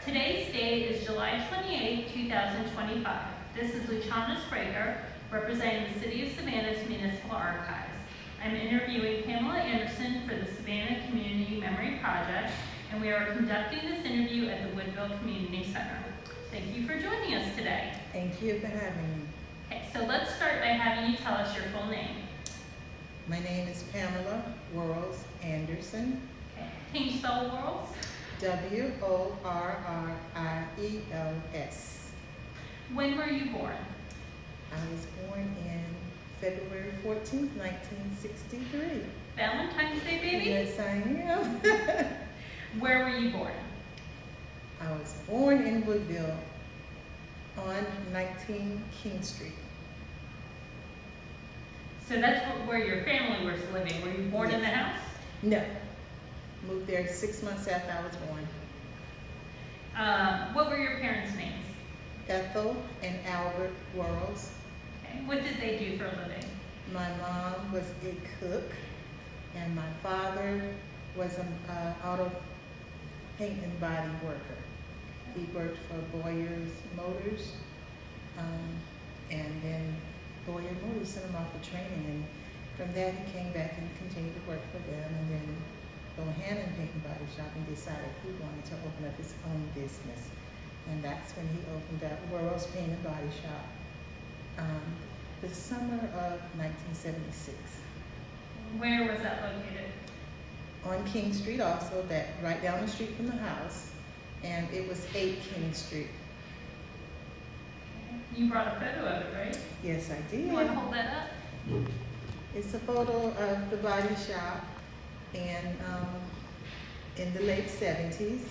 Today's date is July 28, 2025. This is Luciana Spracher, representing the City of Savannah's Municipal Archives. I'm interviewing Pamela Anderson for the Savannah Community Memory Project, and we are conducting this interview at the Woodville Community Center. Thank you for joining us today. Thank you for having me. Okay, so let's start by having you tell us your full name. My name is Pamela Worrells Anderson. Okay. Can you spell Worrells? Worrels. When were you born? I was born in February 14th, 1963. Valentine's Day, baby? Yes, I am. Where were you born? I was born in Woodville on 19 King Street. So that's where your family was living. Were you born in the house? No. Moved there 6 months after I was born. What were your parents' names? Ethel and Albert Worrells. Okay. What did they do for a living? My mom was a cook, and my father was an auto paint and body worker. He worked for Boyer's Motors, and then Boyer Motors sent him off for training, and from that he came back and continued to work for them, and then Bohannon Paint and Body Shop, and decided he wanted to open up his own business, and that's when he opened up Worrells Paint and Body Shop the summer of 1976. Where was that located? On King Street also, that right down the street from the house, and it was 8 King Street. You brought a photo of it, right? Yes, I did. You want to hold that up? It's a photo of the body shop and in the late 70s,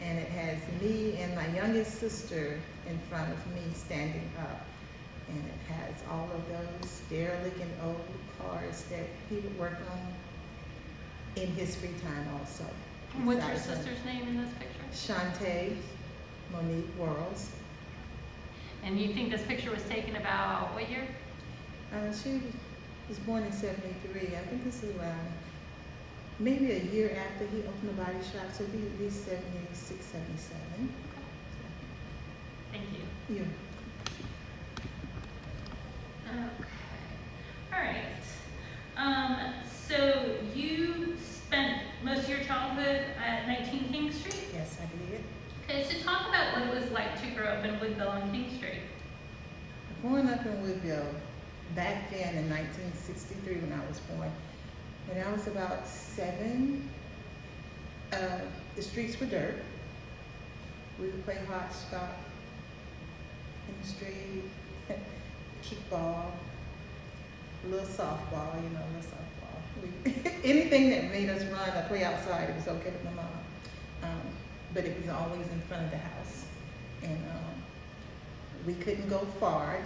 and it has me and my youngest sister in front of me standing up, and it has all of those derelict and old cars that he would work on in his free time also. What's your sister's name in this picture? Shantae Monique Worrells. And you think this picture was taken about what year? She was born in 73. I think this is around maybe a year after he opened the body shop, so it'd be at least 76, 77. Thank you. Yeah. Okay. All right. So you spent most of your childhood at 19 King Street? Yes, I did. Okay, so talk about what it was like to grow up in Woodville on King Street. Growing up in Woodville, back then in 1963 when I was born, when I was about 7, the streets were dirt. We would play hopscotch in the street, kickball, a little softball, a little softball. Anything that made us run or play outside, it was okay with my mom. But it was always in front of the house. And we couldn't go far.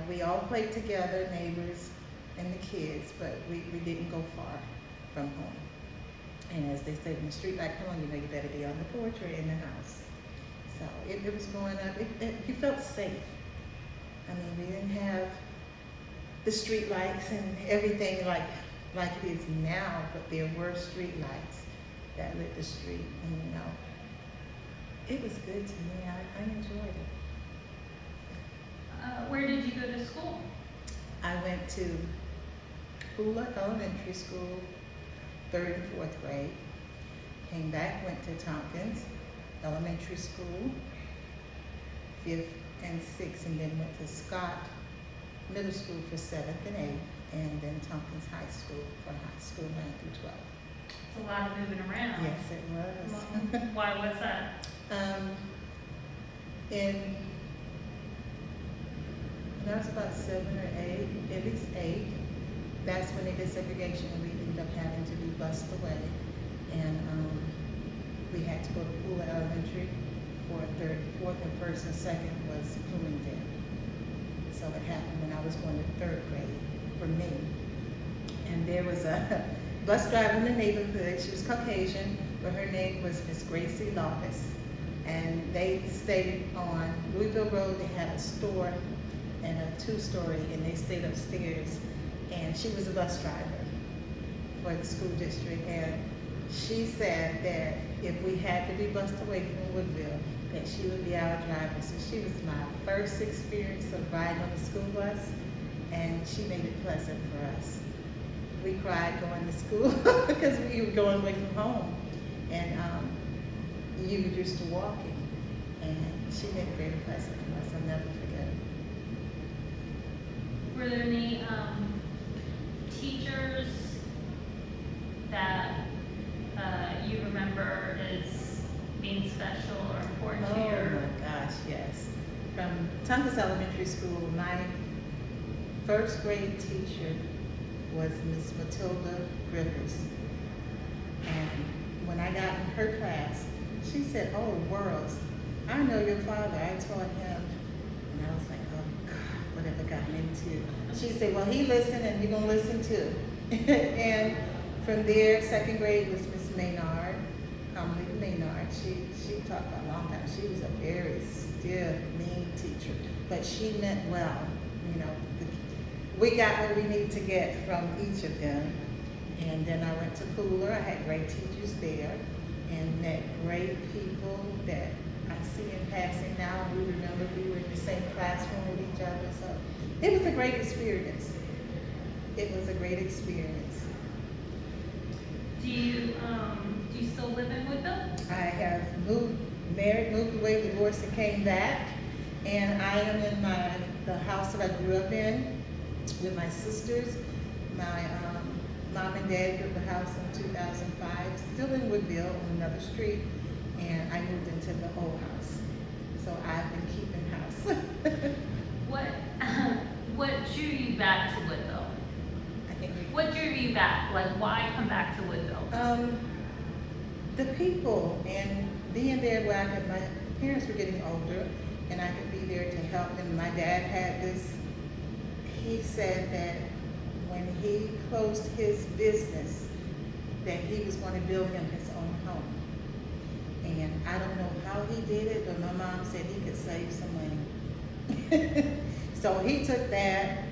We all played together, neighbors and the kids, but we didn't go far from home. And as they said, when the street light come on, you better be on the porch or in the house. So it was going up, you felt safe. I mean, we didn't have the street lights and everything like it is now, but there were street lights that lit the street, and it was good to me. I enjoyed it. Where did you go to school? I went to Pula Elementary School, 3rd and 4th grade. Came back, went to Tompkins Elementary School, 5th and 6th, and then went to Scott Middle School for 7th and 8th, and then Tompkins High School for high school 9 through 12. It's a lot of moving around. Yes, it was. Why was that? When I was about 7 or 8, at least 8, that's when they did segregation, and we ended up having to be bussed away. And we had to go to Pula Elementary for 3rd, 4th, and 1st and 2nd was Bloomingdale. So it happened when I was going to 3rd grade for me. And there was a bus driver in the neighborhood. She was Caucasian, but her name was Miss Gracie Lawless. And they stayed on Louisville Road. They had a store and a 2-story, and they stayed upstairs. And she was a bus driver for the school district, and she said that if we had to be bused away from Woodville, that she would be our driver. So she was my first experience of riding on the school bus, and she made it pleasant for us. We cried going to school because we were going away from home, and you were used to walking, and she made it very pleasant for us. I'll never forget it. Were there any teachers that you remember as being special or important to Oh your? my gosh, yes. From Tongass Elementary School, my first grade teacher was Miss Matilda Rivers. And when I got in her class, she said, "Oh, worlds, I know your father, I taught him." And I was like, "Oh God, what have I gotten into?" She said, "Well, he listened and you're gonna listen too." And from there, second grade was Miss Maynard, commonly Maynard. She taught for a long time. She was a very stiff, mean teacher, but she meant well. You know, we got what we needed to get from each of them. And then I went to Pooler. I had great teachers there and met great people that I see in passing now. We remember we were in the same classroom with each other. So it was a great experience. It was a great experience. Do you still live in Woodville? I have moved away, divorced, and came back. And I am in the house that I grew up in with my sisters. My mom and dad built the house in 2005, still in Woodville on another street, and I moved into the old house. So I've been keeping house. What drew you back to Woodville? I think What drew you back? Like, why come back to Woodville? the people and being there where my parents were getting older and I could be there to help them. My dad had this, he said that when he closed his business, that he was going to build him his own home. And I don't know how he did it, but my mom said he could save some money. So he took that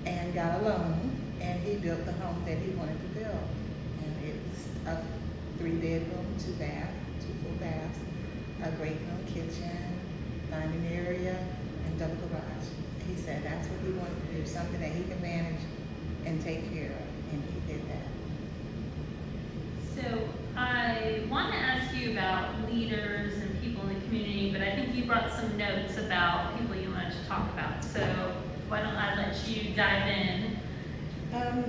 and got a loan, and he built the home that he wanted to build. And it was a 3-bedroom, 2-bath, 2 full baths, a great little kitchen, dining area, and double garage. He said that's what he wanted to do, something that he can manage and take care of, and he did that. So I want to ask you about leaders and people in the community, but I think you brought some notes about people you wanted to talk about. So why don't I let you dive in?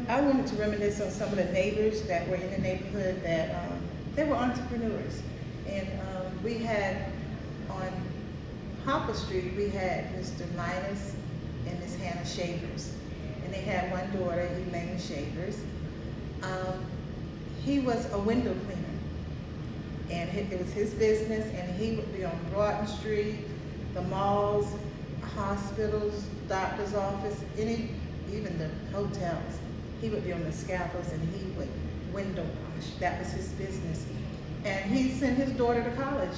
I wanted to reminisce on some of the neighbors that were in the neighborhood that they were entrepreneurs. And we had on Hopper Street, we had Mr. Linus and Miss Hannah Shavers. And they had one daughter, Elaine Shavers. He was a window cleaner. And it was his business, and he would be on Broughton Street, the malls, hospitals, doctor's office, even the hotels. He would be on the scaffolds and he would window wash. That was his business. And he sent his daughter to college.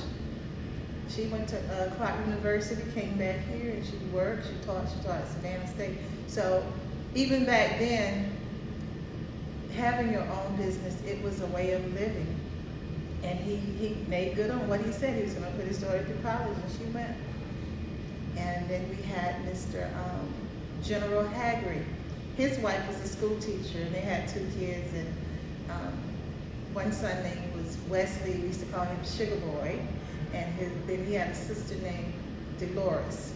She went to Clark University, came back here, and she worked. She taught at Savannah State. So even back then, having your own business, it was a way of living. And he made good on what he said. He was going to put his daughter through college, and she went. And then we had Mr. General Haggery. His wife was a school teacher, and they had 2 kids. And one son named was Wesley. We used to call him Sugar Boy. And then he had a sister named Dolores.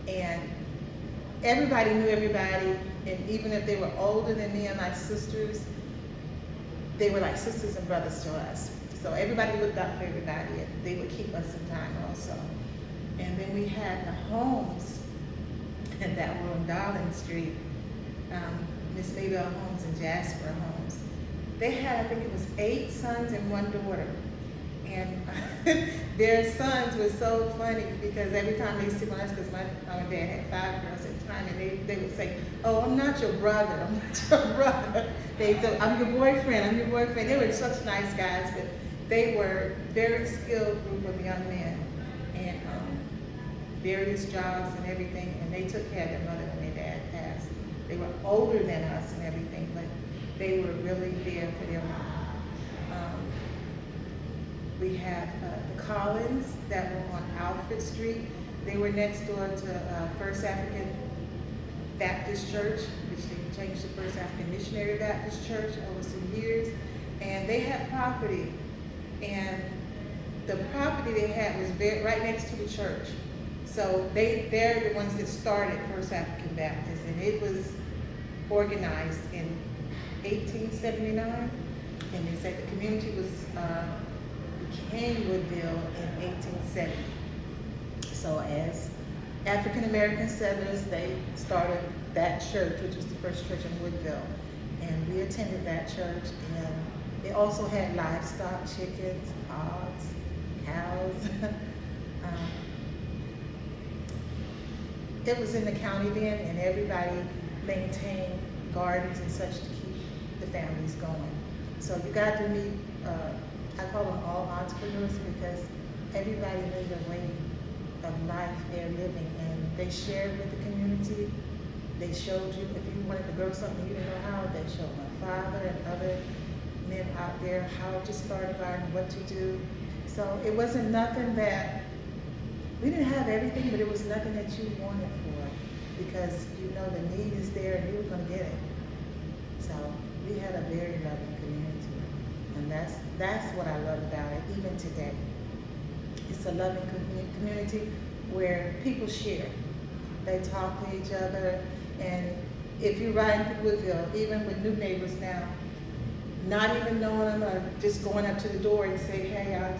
And everybody knew everybody. And even if they were older than me and my sisters, they were like sisters and brothers to us. So everybody looked out for everybody, and they would keep us in time also. And then we had the homes that were on Darling Street, Miss Maybelle Homes and Jasper Homes. They had, I think it was 8 sons and 1 daughter. And their sons were so funny because every time they sit on us, because my mom and dad had 5 girls at the time, and they would say, "Oh, I'm not your brother, I'm not your brother." They said, "I'm your boyfriend, I'm your boyfriend." They were such nice guys, but they were very skilled group of young men, and various jobs and everything, and they took care of their mother when their dad passed. They were older than us and everything, but they were really there for their mom. Um, we have the Collins that were on Alfred Street. They were next door to First African Baptist Church, which they changed to First African Missionary Baptist Church over some years. And they had property, and the property they had was right next to the church. So they're the ones that started First African Baptist, and it was organized in 1879, and they said the community became Woodville in 1870. So as African American settlers, they started that church, which was the first church in Woodville, and we attended that church. And they also had livestock, chickens, hogs, cows. It was in the county then, and everybody maintained gardens and such to keep the families going. So you got to meet, I call them all entrepreneurs, because everybody made a way of life they're living, and they shared with the community. They showed you, if you wanted to grow something you didn't know how, they showed my father and other men out there how to start a garden, what to do. So it wasn't nothing that, we didn't have everything, but it was nothing that you wanted for, because you know the need is there and you were gonna get it. So we had a very loving community, and that's what I love about it, even today. It's a loving community where people share. They talk to each other, and if you ride through Woodville, even with new neighbors now, not even knowing them, or just going up to the door and say, hey, I'm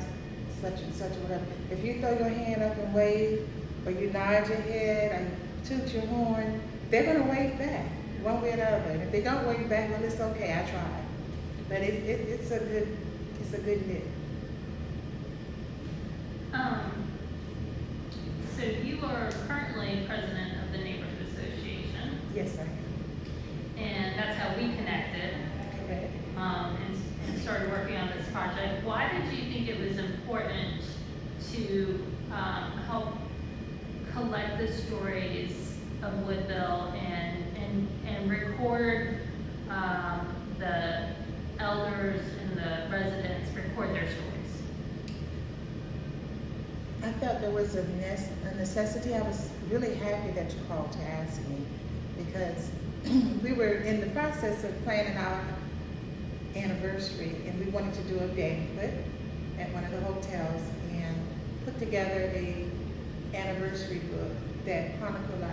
such and such or whatever. If you throw your hand up and wave, or you nod your head, or you toot your horn, they're gonna wave back, one way or the other. And if they don't wave back, well, it's okay, I tried. But it's a good knit. So you are currently president of the neighborhood association, Yes, I am. and that's how we connected. Correct. And started working on this project. Why did you think it was important to help collect the stories of Woodville and record the elders and the residents record their stories? I felt there was a necessity. I was really happy that you called to ask me, because we were in the process of planning our anniversary, and we wanted to do a banquet at one of the hotels and put together a anniversary book that chronicled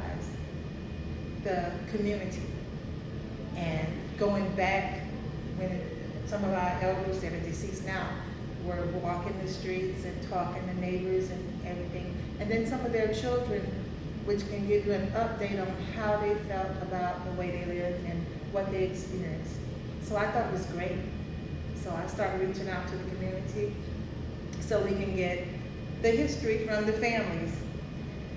the community, and going back when some of our elders that are deceased now were walking the streets and talking to neighbors and everything, and then some of their children, which can give you an update on how they felt about the way they lived and what they experienced. So I thought it was great. So I started reaching out to the community so we can get the history from the families.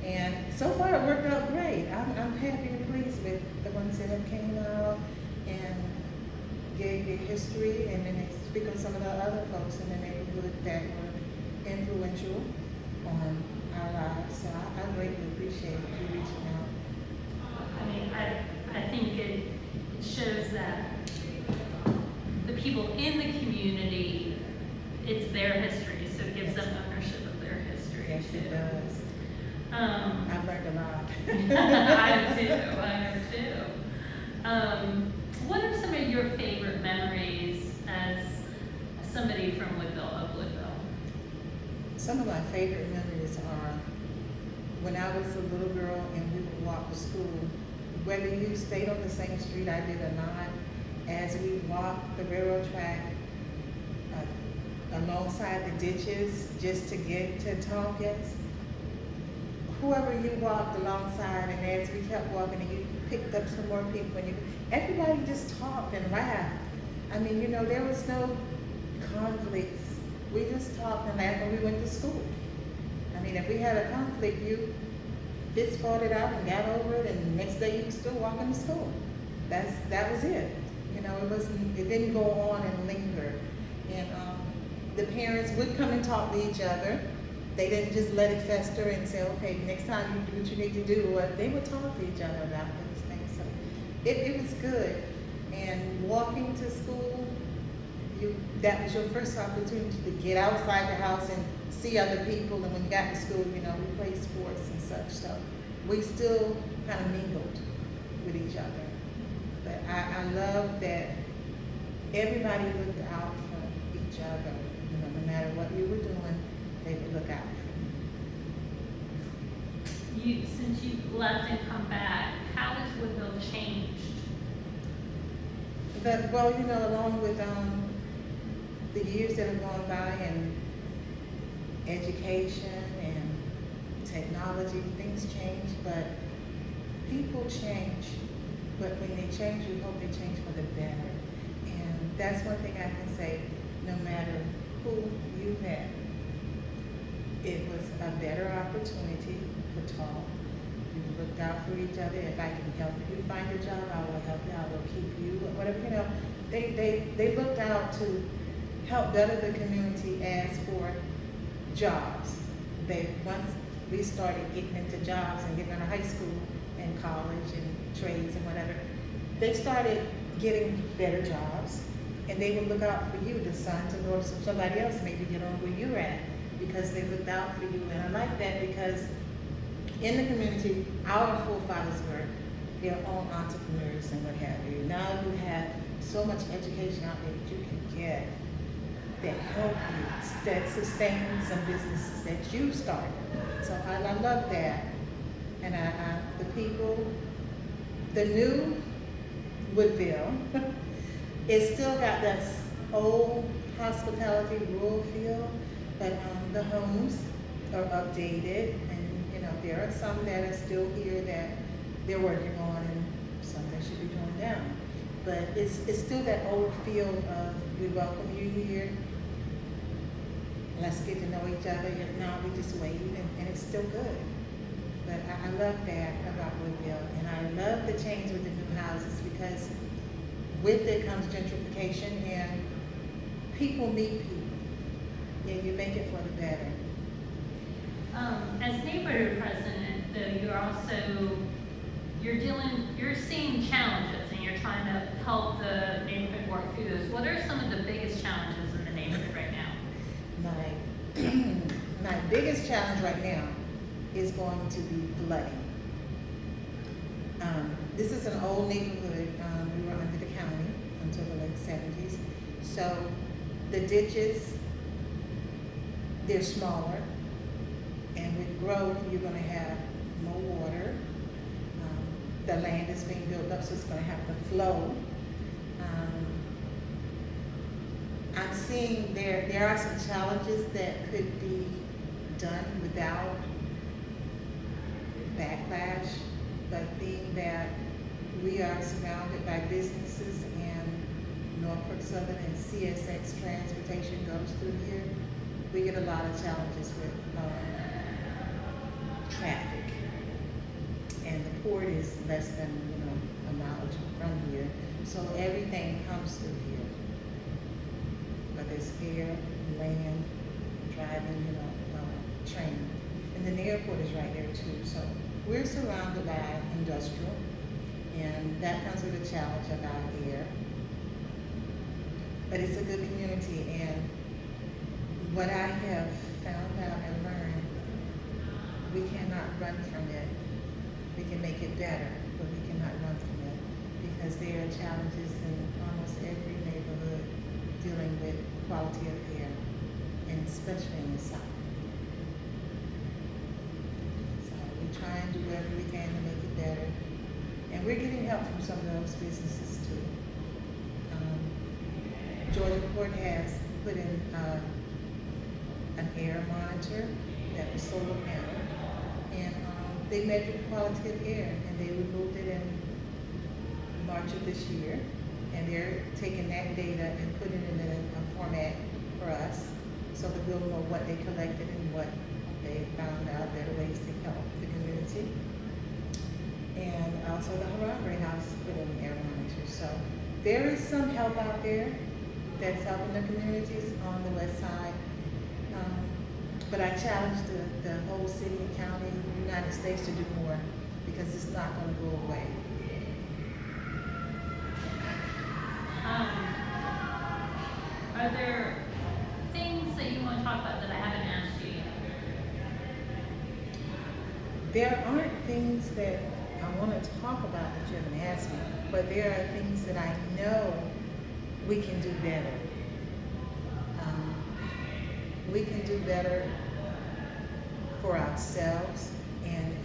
And so far it worked out great. I'm happy and pleased with the ones that have came out and gave their history, and then they speak on some of the other folks in the neighborhood that were influential on our lives. So I greatly appreciate you reaching out. I mean, I think it shows that the people in the community, it's their history, so it gives them ownership of their history. Yes, it does. I've learned a lot. I do too. What are some of your favorite memories as somebody from Woodville, of Woodville? Some of my favorite memories are when I was a little girl and we would walk to school. Whether you stayed on the same street I did or not, as we walked the railroad track alongside the ditches just to get to Tompkins, whoever you walked alongside, and as we kept walking and you picked up some more people, and everybody just talked and laughed. I mean, you know, there was no conflicts. We just talked and laughed when we went to school. I mean, if we had a conflict, you fist fought it out and got over it, and the next day you were still walking to school. That was it. You know, it didn't go on and linger. And the parents would come and talk to each other. They didn't just let it fester and say, okay, next time you do what you need to do. They would talk to each other about those things. So it was good. And walking to school, that was your first opportunity to get outside the house and see other people, and when you got to school, we played sports and such, so we still kind of mingled with each other. But I love that everybody looked out for each other, no matter what you were doing, they would look out for you. Since you've left and come back, how has Woodville changed? But, well, along with the years that have gone by and education and technology, things change, but people change. But when they change, we hope they change for the better. And that's one thing I can say, no matter who you met, it was a better opportunity to talk. You looked out for each other. If I can help you find a job, I will help you. I will keep you, whatever, They looked out to help better the community as for jobs. Once we started getting into jobs and getting out of high school and college and trades and whatever, they started getting better jobs, and they would look out for you, the sons and daughters of somebody else, maybe get on where you're at, because they looked out for you. And I like that, because in the community, our forefathers were their own entrepreneurs and what have you. Now you have so much education out there that you can get that help you, that sustain some businesses that you started. So I love that. And the people, the new Woodville, it still got that old hospitality rural feel, but the homes are updated, and there are some that are still here that they're working on, and some that should be torn down. But it's still that old feel of, we welcome you here, let's get to know each other. If not, we just wave, and it's still good. But I love that about Woodville, and I love the change with the new houses, because with it comes gentrification, and people meet people, and you make it for the better. As neighborhood president, though, you're seeing challenges, and you're trying to help the neighborhood work through those. What are some of the biggest challenges in the neighborhood right now? My biggest challenge right now is going to be flooding. This is an old neighborhood. We were under the county until the late 70s. So the ditches, they're smaller. And with growth, you're going to have more water. The land is being built up, so it's going to have to flow. I'm seeing there are some challenges that could be done without backlash, but being that we are surrounded by businesses, and Norfolk Southern and CSX transportation goes through here, we get a lot of challenges with traffic. And the port is less than, a mile from here. So everything comes through here. Whether it's air, land, driving, train. And then the airport is right there too. So we're surrounded by industrial, and that comes with a challenge about air. But it's a good community, and what I have found out and learned, we cannot run from it. We can make it better, but we cannot run from it, because there are challenges in almost every neighborhood dealing with quality of air, and especially in the South. So we try and do whatever we can to make it better, and we're getting help from some of those businesses too. Georgia Port has put in an air monitor that was solar panel, and they measured the quality of air, and they removed it in March of this year, and they're taking that data and putting it in a format for us, so that we'll know what they collected and what they found out, better ways to help the community. And also the Harambe House put in air monitors. So there is some help out there that's helping the communities on the west side. But I challenge the whole city and county, United States, to do more, because it's not going to go away. Are there aren't things that I want to talk about that you haven't asked me, but there are things that I know we can do better. We can do better for ourselves. And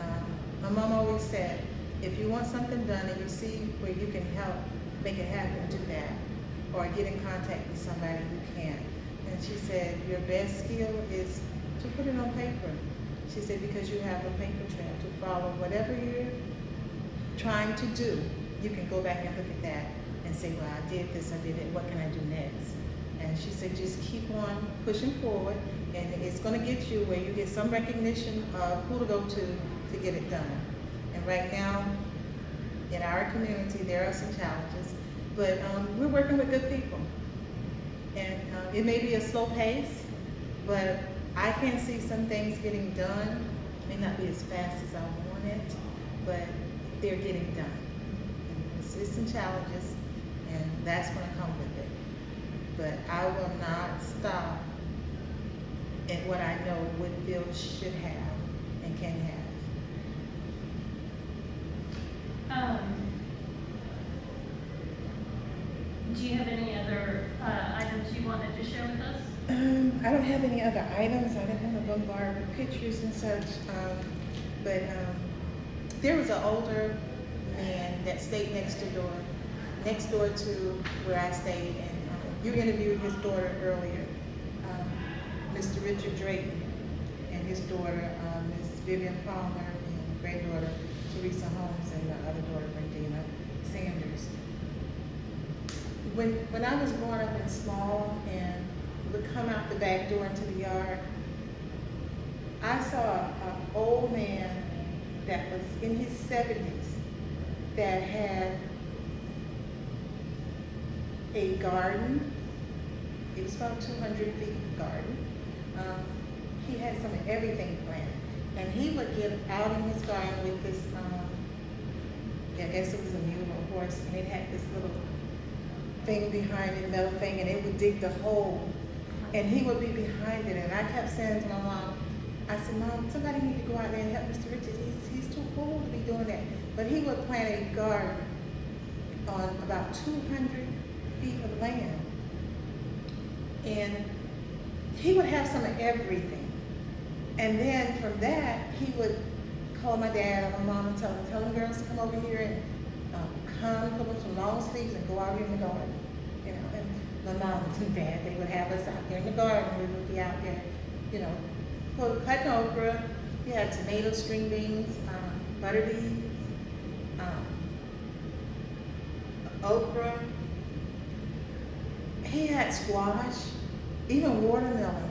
my mom always said, if you want something done and you see where you can help make it happen, do that. Or get in contact with somebody who can. And she said, your best skill is to put it on paper. She said, because you have a paper trail to follow. Whatever you're trying to do, you can go back and look at that and say, well, I did this, I did it, what can I do next? And she said, just keep on pushing forward, and it's going to get you where you get some recognition of who to go to get it done. And right now, in our community, there are some challenges, but we're working with good people. And it may be a slow pace, but I can see some things getting done. May not be as fast as I want it, but they're getting done. And there's some challenges, and that's going to come with it. But I will not stop at what I know Woodville should have and can have. Do you have any other items you wanted to share with us? I don't have any other items. I didn't want to bombard with pictures and such. But there was an older man that stayed next door to where I stayed, and you interviewed his daughter earlier, Mr. Richard Drayton, and his daughter, Miss Vivian Palmer, and granddaughter Teresa Holmes, and the other daughter, Brandina Sanders. When I was growing up and small and would come out the back door into the yard, I saw an old man that was in his 70s that had a garden. It was about 200 feet garden. He had some of everything planted. And he would get out in his garden with this, I guess it was a mule or horse, and it had this little thing behind it, metal thing, and it would dig the hole. And he would be behind it. And I kept saying to my mom, I said, Mom, somebody need to go out there and help Mr. Richard. He's too old to be doing that. But he would plant a garden on about 200 feet of land. And he would have some of everything. And then from that, he would call my dad or my mom and tell them girls to come over here and come, put on some long sleeves and go out here in the garden. You know, and my mom and dad, they would have us out there in the garden. We would be out there, you know, cutting okra. He had tomato, string beans, butter beans, okra. He had squash, even watermelons.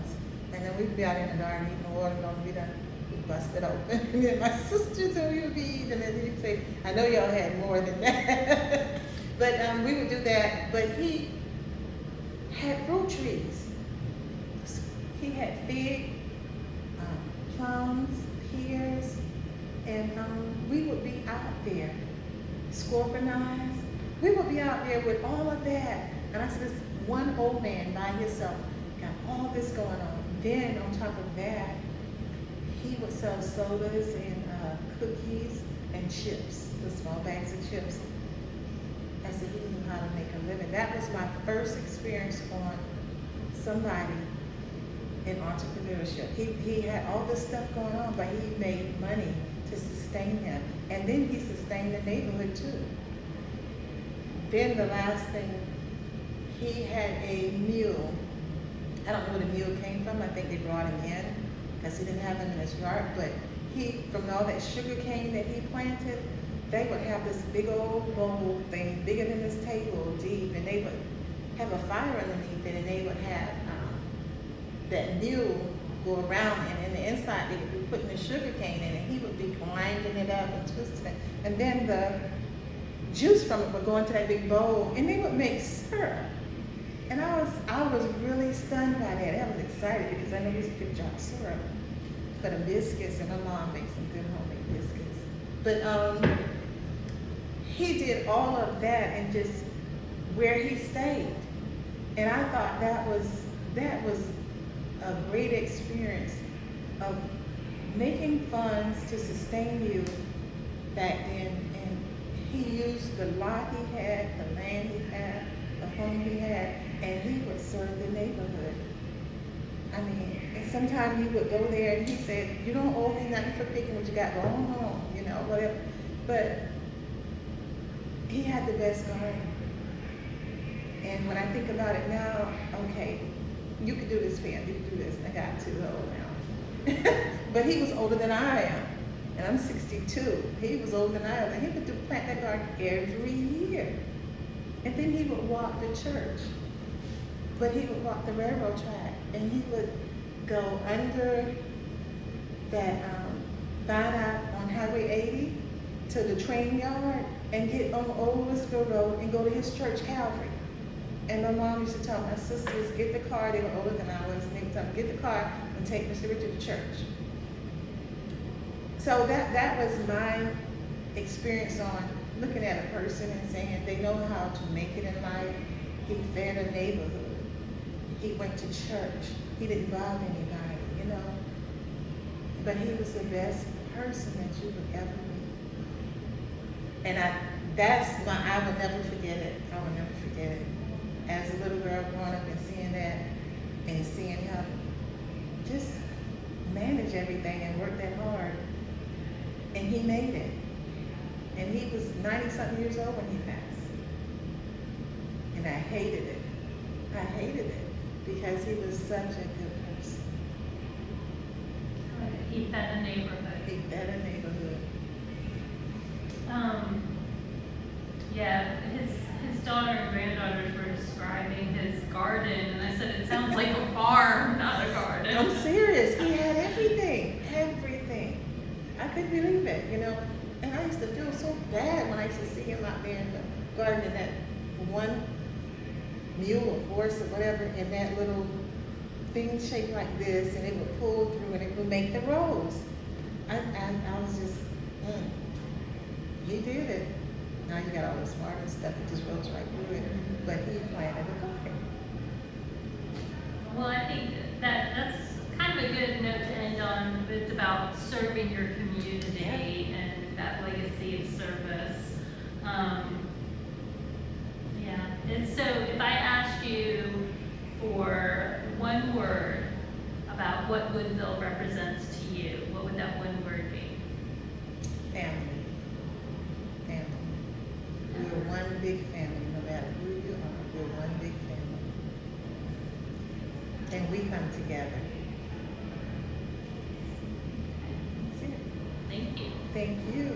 And then we'd be out in the garden eating the watermelon. We'd bust it open. And then my sisters and we would be eating, and then he'd say, I know y'all had more than that. But we would do that. But he had fruit trees. He had fig, plums, pears, and we would be out there. Scorpion eyes. We would be out there with all of that. And I said, this one old man by himself got all this going on. Then on top of that, he would sell sodas and cookies and chips, the small bags of chips. I said he knew how to make a living. That was my first experience on somebody in entrepreneurship. He had all this stuff going on, but he made money to sustain him. And then he sustained the neighborhood too. Then the last thing, he had a mule. I don't know where the mule came from. I think they brought him in because he didn't have him in his yard. But he, from all that sugar cane that he planted, they would have this big old bowl thing, bigger than this table, deep, and they would have a fire underneath it, and they would have that mule go around, and in the inside they would be putting the sugar cane in, and he would be grinding it up and twisting it, and then the juice from it would go into that big bowl, and they would make syrup. And I was really stunned by that. I was excited because I know he's a good job syrup for the biscuits, and my mom makes some good homemade biscuits. But he did all of that and just where he stayed. And I thought that was a great experience of making funds to sustain you back then, and he used the lot he had, the land he had, the home he had, and he would serve the neighborhood. I mean, and sometimes you would go there and he said, you don't owe me nothing for picking what you got going home, you know, whatever. But he had the best garden. And when I think about it now, okay, you could do this, Pam, you could do this. I got too old now. But he was older than I am. And I'm 62. He was older than I am. And he would plant that garden every year. And then he would walk the church. But he would walk the railroad track. And he would go under that viaduct on Highway 80 to the train yard and get on Old Woodville Road and go to his church, Calvary. And my mom used to tell my sisters, get the car, they were older than I was, and they would tell them, get the car and take Mr. Richard to church. So that was my experience on looking at a person and saying they know how to make it in life. He fed a neighborhood. He went to church. He didn't bother anybody, you know. But he was the best person that you would ever meet. And I will never forget it. I will never forget it. As a little girl growing up and seeing that and seeing him just manage everything and work that hard. And he made it. And he was 90-something years old when he passed. And I hated it. I hated it because he was such a good person. He fed a neighborhood. He fed a neighborhood. Yeah, his daughter and granddaughters were describing his garden, and I said, it sounds like a farm, not a garden. I'm serious. He had everything. Everything. I couldn't believe it, you know. And I used to feel so bad when I used to see him out there in the garden in that one mule or horse or whatever in that little thing shaped like this, and it would pull through and it would make the rows. I was just, he did it. Now you got all the smarter stuff that just rolls right through it, but he planted a garden. Well, I think that's kind of a good note to end on. It's about serving your community and that legacy of service. And so if I asked you for one word about what Woodville represents to you, what would that one word be? Family. Family. We're one big family, no matter who you are, we're one big family. And we come together. That's it. Thank you. Thank you.